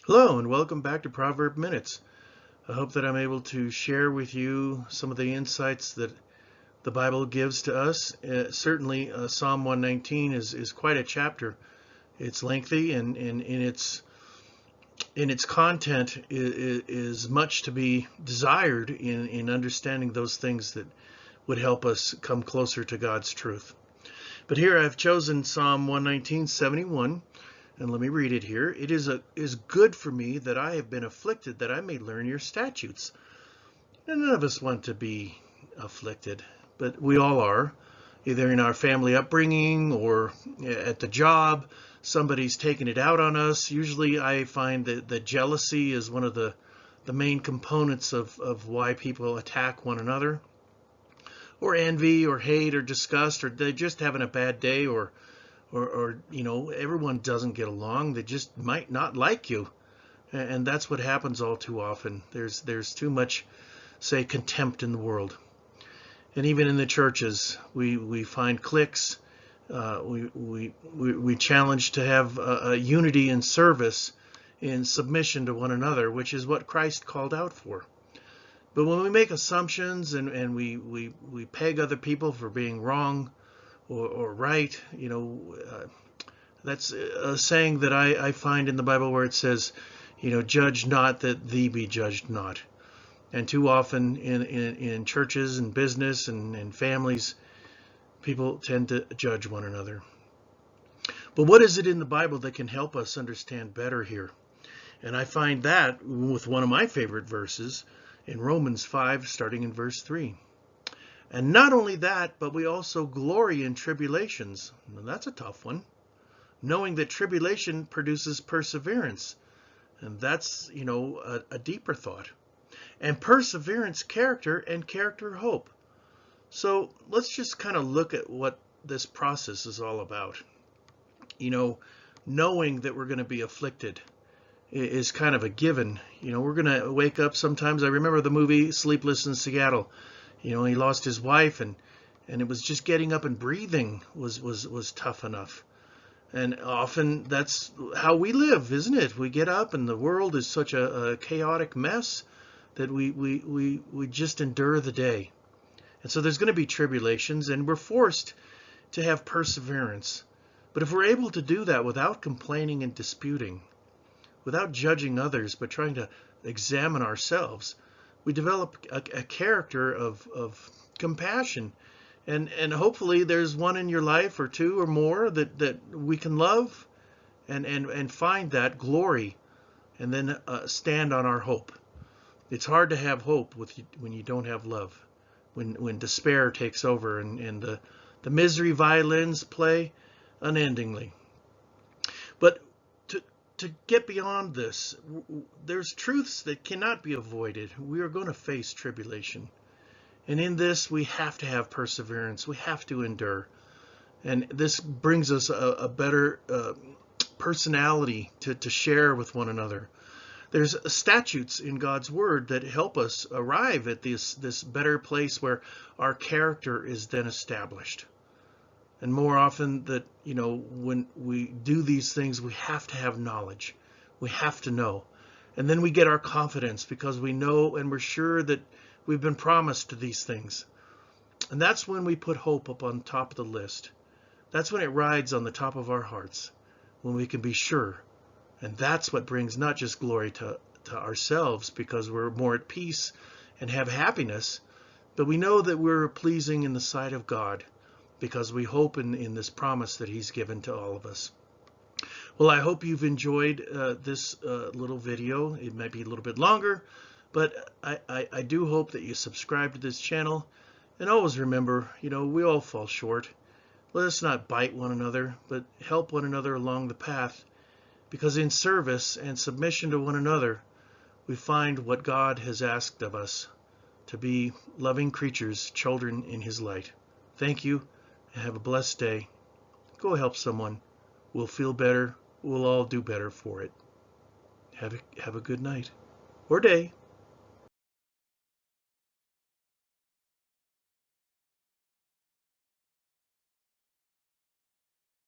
Hello and welcome back to Proverb Minutes. I hope that I'm able to share with you some of the insights that the Bible gives to us. Certainly Psalm 119 is quite a chapter. It's lengthy and in its content is much to be desired in understanding those things that would help us come closer to God's truth. But here I've chosen Psalm 119:71. And let me read it here. It is good for me that I have been afflicted, that I may learn your statutes. And none of us want to be afflicted, but we all are, either in our family upbringing or at the job. Somebody's taking it out on us. Usually I find that the jealousy is one of the main components of why people attack one another, or envy or hate or disgust, or they're just having a bad day, or everyone doesn't get along. They just might not like you, and that's what happens all too often. There's too much, say, contempt in the world, and even in the churches we find cliques. We challenge to have a unity in service, in submission to one another, which is what Christ called out for. But when we make assumptions and we peg other people for being wrong or right, that's a saying that I find in the Bible where it says, judge not that thee be judged not. And too often in churches and business and families, people tend to judge one another. But what is it in the Bible that can help us understand better here? And I find that with one of my favorite verses in Romans 5, starting in verse 3. And not only that, but we also glory in tribulations. Now, that's a tough one. Knowing that tribulation produces perseverance. And that's, a deeper thought. And perseverance, character, and character, hope. So let's just kind of look at what this process is all about. Knowing that we're going to be afflicted is kind of a given. We're going to wake up sometimes. I remember the movie Sleepless in Seattle. He lost his wife, and it was just getting up and breathing was tough enough. And often that's how we live, isn't it? We get up and the world is such a chaotic mess that we just endure the day. And so there's going to be tribulations, and we're forced to have perseverance. But if we're able to do that without complaining and disputing, without judging others, but trying to examine ourselves, we develop a character of compassion, and hopefully there's one in your life or two or more that we can love and find that glory, and then stand on our hope. It's hard to have hope when you don't have love, when despair takes over and the misery violins play unendingly. But to get beyond this, there's truths that cannot be avoided. We are going to face tribulation. And in this, we have to have perseverance. We have to endure. And this brings us a better personality to share with one another. There's statutes in God's Word that help us arrive at this better place where our character is then established. And more often that, when we do these things, we have to have knowledge. We have to know. And then we get our confidence because we know and we're sure that we've been promised these things. And that's when we put hope up on top of the list. That's when it rides on the top of our hearts, when we can be sure. And that's what brings not just glory to ourselves because we're more at peace and have happiness, but we know that we're pleasing in the sight of God, because we hope in this promise that he's given to all of us. Well, I hope you've enjoyed this little video. It might be a little bit longer, but I do hope that you subscribe to this channel. And always remember, we all fall short. Let us not bite one another, but help one another along the path, because in service and submission to one another, we find what God has asked of us, to be loving creatures, children in his light. Thank you. Have a blessed day. Go help someone. We'll feel better. We'll all do better for it. Have a good night or day.